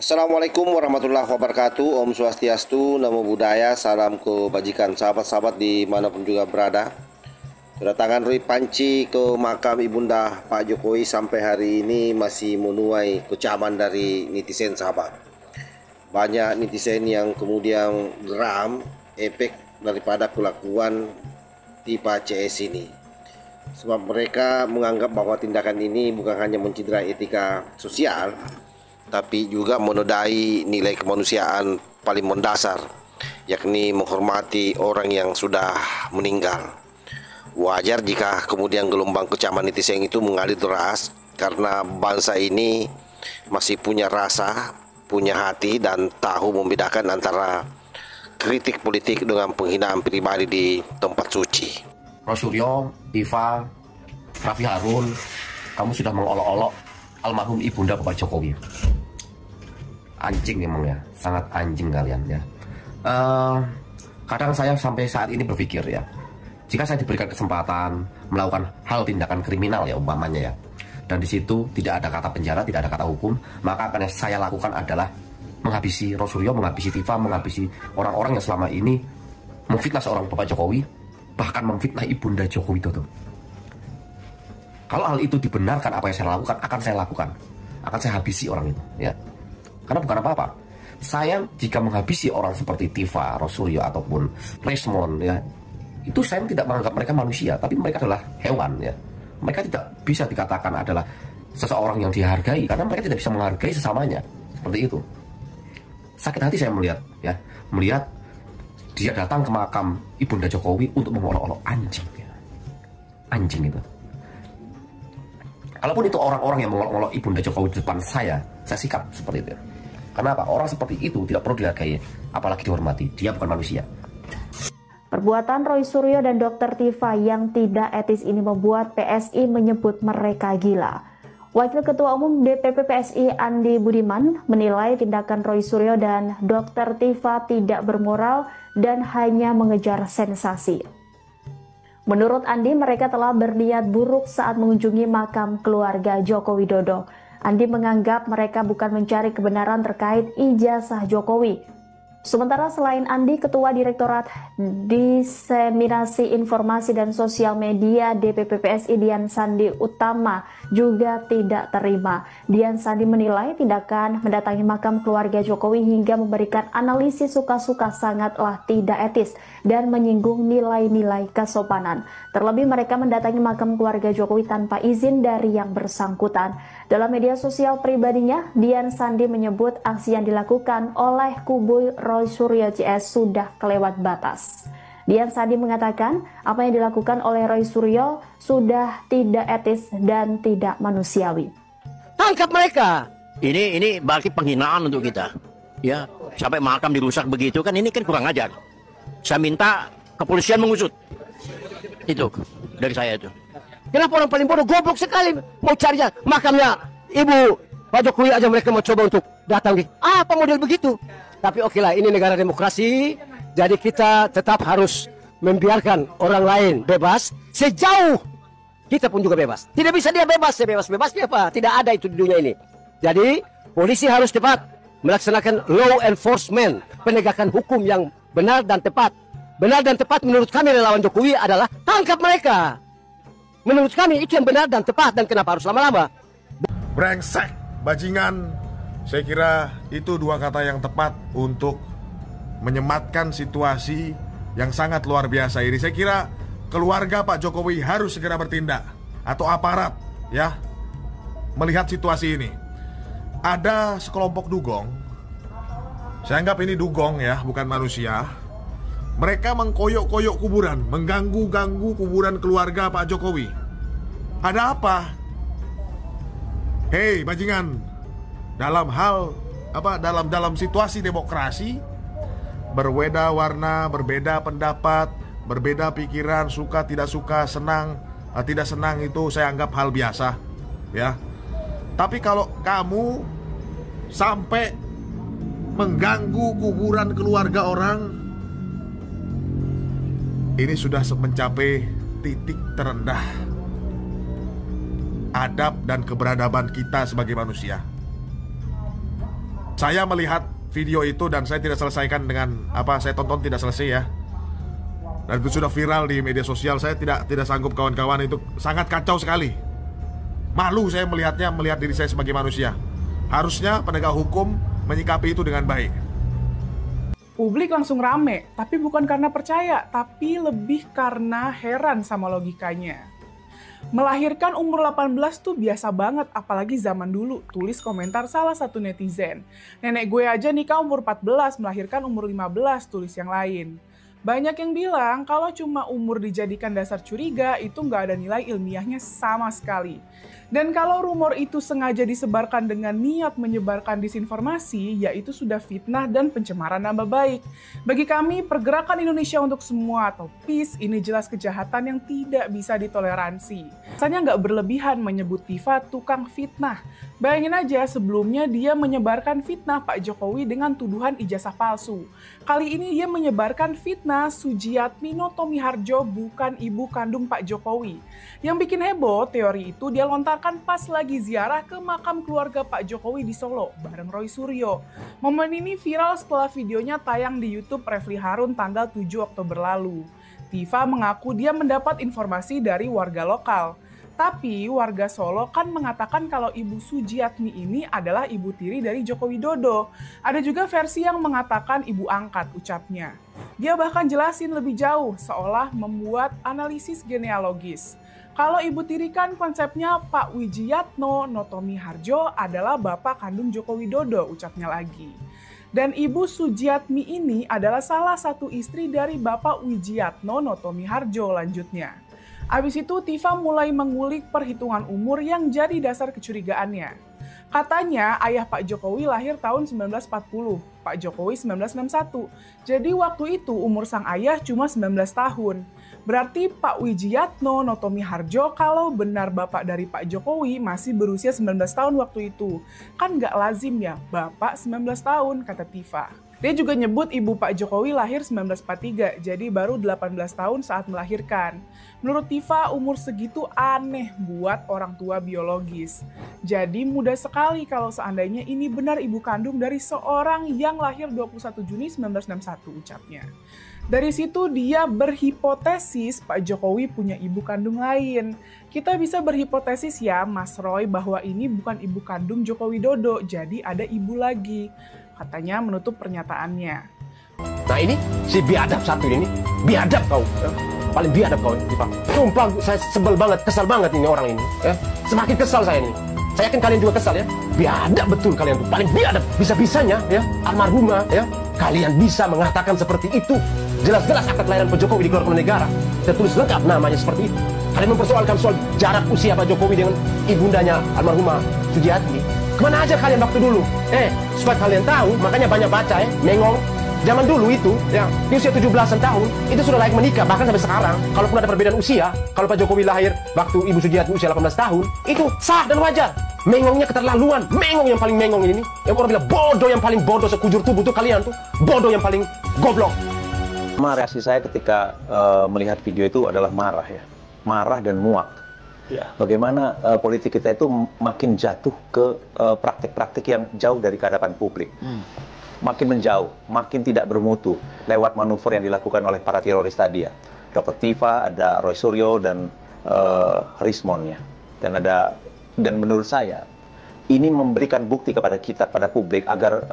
Assalamualaikum warahmatullahi wabarakatuh. Om Swastiastu, Namo Buddhaya, salam kebajikan sahabat-sahabat dimanapun juga berada. Kedatangan Roy Panci ke makam Ibunda Pak Jokowi sampai hari ini masih menuai kecaman dari netizen sahabat. Banyak netizen yang kemudian geram efek daripada kelakuan Tifa CS ini. Sebab mereka menganggap bahwa tindakan ini bukan hanya mencederai etika sosial, tapi juga menodai nilai kemanusiaan paling mendasar, yakni menghormati orang yang sudah meninggal. Wajar jika kemudian gelombang kecaman netizen itu mengalir deras karena bangsa ini masih punya rasa, punya hati, dan tahu membedakan antara kritik politik dengan penghinaan pribadi di tempat suci. Rosuryo, Tifa, Raffi Harun, kamu sudah mengolok-olok almarhum ibunda Bapak Jokowi. Anjing emang ya, sangat anjing kalian ya. Kadang saya sampai saat ini berpikir ya, jika saya diberikan kesempatan melakukan hal tindakan kriminal ya umpamanya ya, dan di situ tidak ada kata penjara, tidak ada kata hukum, maka akan yang saya lakukan adalah menghabisi Rosuryo, menghabisi Tifa, menghabisi orang-orang yang selama ini memfitnah seorang Bapak Jokowi, bahkan memfitnah ibunda Jokowi Dodo. Kalau hal itu dibenarkan, apa yang saya lakukan akan saya lakukan, akan saya habisi orang itu ya. Karena bukan apa-apa. Saya jika menghabisi orang seperti Tifa, Rosuryo ataupun Resmond ya, itu saya tidak menganggap mereka manusia, tapi mereka adalah hewan ya. Mereka tidak bisa dikatakan adalah seseorang yang dihargai karena mereka tidak bisa menghargai sesamanya. Seperti itu. Sakit hati saya melihat dia datang ke makam Ibunda Jokowi untuk mengolok-olok anjing ya. Anjing itu. Kalaupun itu orang-orang yang mengolok-olok Ibunda Jokowi di depan saya sikap seperti itu. Kenapa? Orang seperti itu tidak perlu dihargai, apalagi dihormati. Dia bukan manusia. Perbuatan Roy Suryo dan Dr. Tifa yang tidak etis ini membuat PSI menyebut mereka gila. Wakil Ketua Umum DPP PSI Andi Budiman menilai tindakan Roy Suryo dan Dr. Tifa tidak bermoral dan hanya mengejar sensasi. Menurut Andi, mereka telah berniat buruk saat mengunjungi makam keluarga Joko Widodo. Andi menganggap mereka bukan mencari kebenaran terkait ijazah Jokowi. Sementara selain Andi, Ketua Direktorat Diseminasi Informasi dan Sosial Media DPP PSI Dian Sandi Utama juga tidak terima. Dian Sandi menilai tindakan mendatangi makam keluarga Jokowi hingga memberikan analisis suka-suka sangatlah tidak etis dan menyinggung nilai-nilai kesopanan. Terlebih mereka mendatangi makam keluarga Jokowi tanpa izin dari yang bersangkutan. Dalam media sosial pribadinya, Dian Sandi menyebut aksi yang dilakukan oleh kubu Roy Suryo CS sudah kelewat batas. Dian Sandi mengatakan apa yang dilakukan oleh Roy Suryo sudah tidak etis dan tidak manusiawi. Tangkap mereka. Ini berarti penghinaan untuk kita. Ya, sampai makam dirusak begitu kan, ini kan kurang ajar. Saya minta kepolisian mengusut. Itu dari saya itu. Kenapa orang paling bodoh, goblok sekali mau cari makamnya Ibu Pak Jokowi aja mereka mau coba untuk datang. Apa model begitu? Tapi oke lah, ini negara demokrasi, jadi kita tetap harus membiarkan orang lain bebas sejauh kita pun juga bebas. Tidak bisa dia bebas, bebas-bebasnya apa? Tidak ada itu di dunia ini. Jadi polisi harus cepat melaksanakan law enforcement, penegakan hukum yang benar dan tepat. Benar dan tepat menurut kami relawan Jokowi adalah tangkap mereka. Menurut kami itu yang benar dan tepat, dan kenapa harus lama-lama? Brengsek, bajingan. Saya kira itu dua kata yang tepat untuk menyematkan situasi yang sangat luar biasa ini. Saya kira keluarga Pak Jokowi harus segera bertindak, atau aparat ya, melihat situasi ini. Ada sekelompok dugong, saya anggap ini dugong ya, bukan manusia. Mereka mengkoyok-koyok kuburan, mengganggu-ganggu kuburan keluarga Pak Jokowi. Ada apa? Hei bajingan, dalam hal apa, dalam situasi demokrasi, berbeda warna, berbeda pendapat, berbeda pikiran, suka tidak suka, senang tidak senang, itu saya anggap hal biasa ya. Tapi kalau kamu sampai mengganggu kuburan keluarga orang, ini sudah mencapai titik terendah adab dan keberadaban kita sebagai manusia. Saya melihat video itu dan saya tidak selesaikan dengan saya tonton tidak selesai ya. Dan itu sudah viral di media sosial. Saya tidak sanggup kawan-kawan, itu sangat kacau sekali. Malu saya melihatnya, melihat diri saya sebagai manusia. Harusnya penegak hukum menyikapi itu dengan baik. Publik langsung rame, tapi bukan karena percaya, tapi lebih karena heran sama logikanya. Melahirkan umur 18 tuh biasa banget, apalagi zaman dulu, tulis komentar salah satu netizen. Nenek gue aja nikah umur 14, melahirkan umur 15, tulis yang lain. Banyak yang bilang kalau cuma umur dijadikan dasar curiga, itu nggak ada nilai ilmiahnya sama sekali. Dan kalau rumor itu sengaja disebarkan dengan niat menyebarkan disinformasi, yaitu sudah fitnah dan pencemaran nama baik. Bagi kami, Pergerakan Indonesia untuk Semua atau PIS ini jelas kejahatan yang tidak bisa ditoleransi. Rasanya nggak berlebihan menyebut Tifa tukang fitnah. Bayangin aja sebelumnya dia menyebarkan fitnah Pak Jokowi dengan tuduhan ijazah palsu. Kali ini dia menyebarkan fitnah Sujiatmi Notomiharjo bukan ibu kandung Pak Jokowi. Yang bikin heboh, teori itu dia lontarkan pas lagi ziarah ke makam keluarga Pak Jokowi di Solo bareng Roy Suryo. Momen ini viral setelah videonya tayang di YouTube Refli Harun tanggal 7 Oktober lalu. Tifa mengaku dia mendapat informasi dari warga lokal. Tapi warga Solo kan mengatakan kalau Ibu Sujiatmi ini adalah ibu tiri dari Joko Widodo. Ada juga versi yang mengatakan ibu angkat ucapnya. Dia bahkan jelasin lebih jauh, seolah membuat analisis genealogis. Kalau ibu tiri kan konsepnya Pak Wijiyatno Notomiharjo adalah bapak kandung Joko Widodo, ucapnya lagi. Dan Ibu Sujiatmi ini adalah salah satu istri dari Bapak Wijiyatno Notomiharjo, lanjutnya. Abis itu Tifa mulai mengulik perhitungan umur yang jadi dasar kecurigaannya. Katanya ayah Pak Jokowi lahir tahun 1940, Pak Jokowi 1961. Jadi waktu itu umur sang ayah cuma 19 tahun. Berarti Pak Wijiyatno Notomiharjo kalau benar bapak dari Pak Jokowi masih berusia 19 tahun waktu itu. Kan nggak lazim ya bapak 19 tahun, kata Tifa. Dia juga nyebut ibu Pak Jokowi lahir 1943, jadi baru 18 tahun saat melahirkan. Menurut Tifa, umur segitu aneh buat orang tua biologis. Jadi mudah sekali kalau seandainya ini benar ibu kandung dari seorang yang lahir 21 Juni 1961, ucapnya. Dari situ dia berhipotesis Pak Jokowi punya ibu kandung lain. Kita bisa berhipotesis ya Mas Roy bahwa ini bukan ibu kandung Joko Widodo, jadi ada ibu lagi. Katanya menutup pernyataannya. Nah ini si biadab satu ini, biadab kau, paling biadab kau, Tifa. Sumpah saya sebel banget, kesal banget ini orang ini, ya. Semakin kesal saya ini. Saya yakin kalian juga kesal ya. Biadab betul kalian tuh, paling biadab. Bisa-bisanya ya, almarhumah ya, kalian bisa mengatakan seperti itu. Jelas-jelas akta kelahiran Pak Jokowi dikeluarkan oleh negara, tertulis lengkap namanya seperti itu. Kalian mempersoalkan soal jarak usia Pak Jokowi dengan ibundanya almarhumah Sujiatmi. Kemana aja kalian waktu dulu? Supaya kalian tahu, makanya banyak baca mengong. Zaman dulu itu, ya, di usia 17-an tahun, itu sudah layak menikah, bahkan sampai sekarang. Kalaupun ada perbedaan usia, kalau Pak Jokowi lahir waktu Ibu Sujiatmi usia 18 tahun, itu sah dan wajar. Mengongnya keterlaluan, mengong yang paling mengong ini. Yang orang bilang bodoh yang paling bodoh sekujur tubuh tuh kalian tuh, bodoh yang paling goblok. Reaksi saya ketika melihat video itu adalah marah ya, marah dan muak. Ya. Bagaimana politik kita itu makin jatuh ke praktik-praktik yang jauh dari kehadapan publik. Makin menjauh, makin tidak bermutu lewat manuver yang dilakukan oleh para teroris tadi ya. Dr. Tifa, ada Roy Suryo dan Rismonnya. Dan menurut saya ini memberikan bukti kepada kita, pada publik agar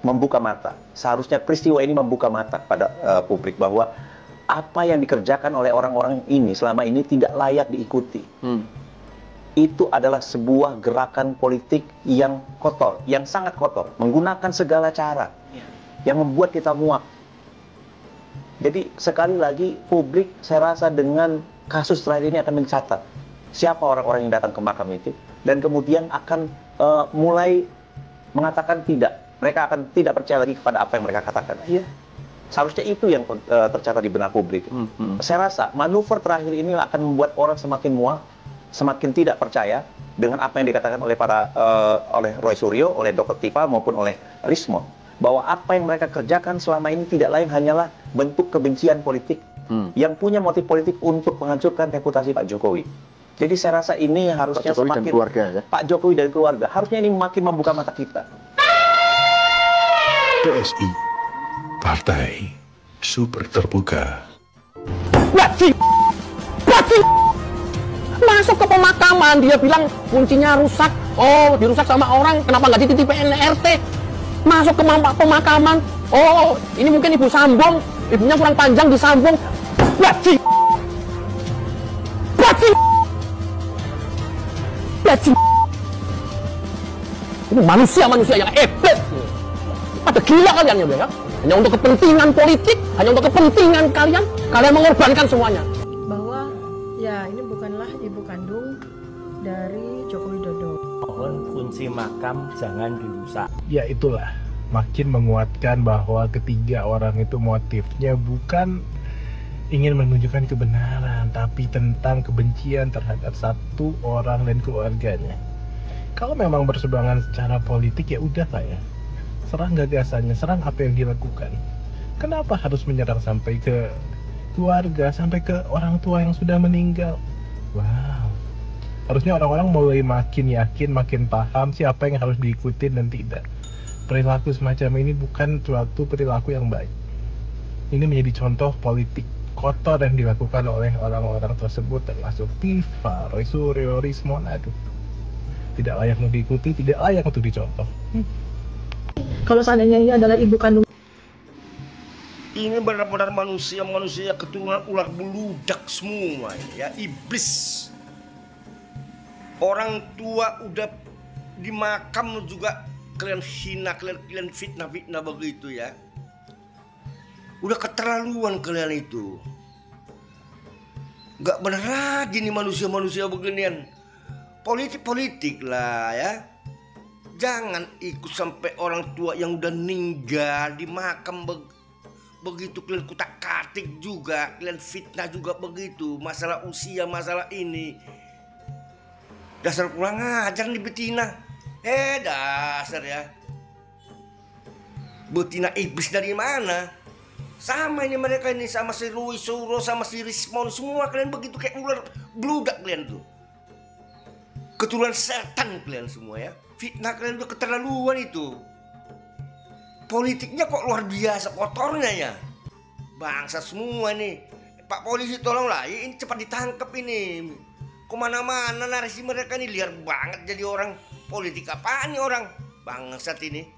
membuka mata. Seharusnya peristiwa ini membuka mata pada publik bahwa apa yang dikerjakan oleh orang-orang ini selama ini tidak layak diikuti. Itu adalah sebuah gerakan politik yang kotor, yang sangat kotor, menggunakan segala cara yang membuat kita muak. Jadi sekali lagi publik saya rasa dengan kasus terakhir ini akan mencatat siapa orang-orang yang datang ke makam itu dan kemudian akan mulai mengatakan tidak. Mereka akan tidak percaya lagi kepada apa yang mereka katakan. Seharusnya itu yang tercatat di benak publik. Saya rasa manuver terakhir ini akan membuat orang semakin muak, semakin tidak percaya dengan apa yang dikatakan oleh oleh Roy Suryo, oleh Dr. Tifa maupun oleh Rismon, bahwa apa yang mereka kerjakan selama ini tidak lain hanyalah bentuk kebencian politik yang punya motif politik untuk menghancurkan reputasi Pak Jokowi. Jadi saya rasa ini harusnya semakin Pak Jokowi dan keluarga harusnya ini makin membuka mata kita. PSI, Partai Super Terbuka. Bajing! Masuk ke pemakaman, dia bilang kuncinya rusak. Oh, dirusak sama orang, kenapa nggak dititipin RT? Masuk ke pemakaman, oh, ini mungkin ibu sambung, ibunya kurang panjang disambung. Bajing! Bajing! Bajing! Ini manusia-manusia yang hebat. Pada gila kalian ya, hanya untuk kepentingan politik, hanya untuk kepentingan kalian mengorbankan semuanya. Bahwa ya ini bukanlah ibu kandung dari Joko Widodo. Mohon kunci makam jangan dirusak. Ya itulah, makin menguatkan bahwa ketiga orang itu motifnya bukan ingin menunjukkan kebenaran, tapi tentang kebencian terhadap satu orang dan keluarganya. Kalau memang berseberangan secara politik ya udah lah ya, serang gagasannya, serang apa yang dilakukan. Kenapa harus menyerang sampai ke keluarga, sampai ke orang tua yang sudah meninggal? Wow, harusnya orang-orang mulai makin yakin, makin paham siapa yang harus diikuti dan tidak. Perilaku semacam ini bukan suatu perilaku yang baik. Ini menjadi contoh politik kotor yang dilakukan oleh orang-orang tersebut, termasuk Piva, Roy Suryo, Rismon. Aduh, tidak layak untuk diikuti, tidak layak untuk dicontoh. Kalau seandainya ini adalah ibu kandung, ini benar-benar manusia keturunan ular beludak semua ya, iblis. Orang tua udah di makam juga kalian hina, kalian fitnah begitu ya. Udah keterlaluan kalian itu. Gak bener lagi nih manusia beginian. Politik lah ya. Jangan ikut sampai orang tua yang udah meninggal di makam begitu kalian kutak-katik juga, kalian fitnah juga begitu. Masalah usia, masalah ini. Dasar kurang ajar nih betina. Dasar ya. Betina iblis dari mana? Sama ini mereka ini, sama si Roy Suryo, sama si Rismon, semua kalian begitu kayak ular beludak kalian tuh. Keturunan setan kalian semua ya. Fitnah kalian udah keterlaluan itu. Politiknya kok luar biasa kotornya ya. Bangsa semua nih. Pak polisi tolonglah, ini cepat ditangkap ini. Kemana-mana narasi mereka nih liar banget jadi orang. Politik apaan nih orang? Bangsat ini.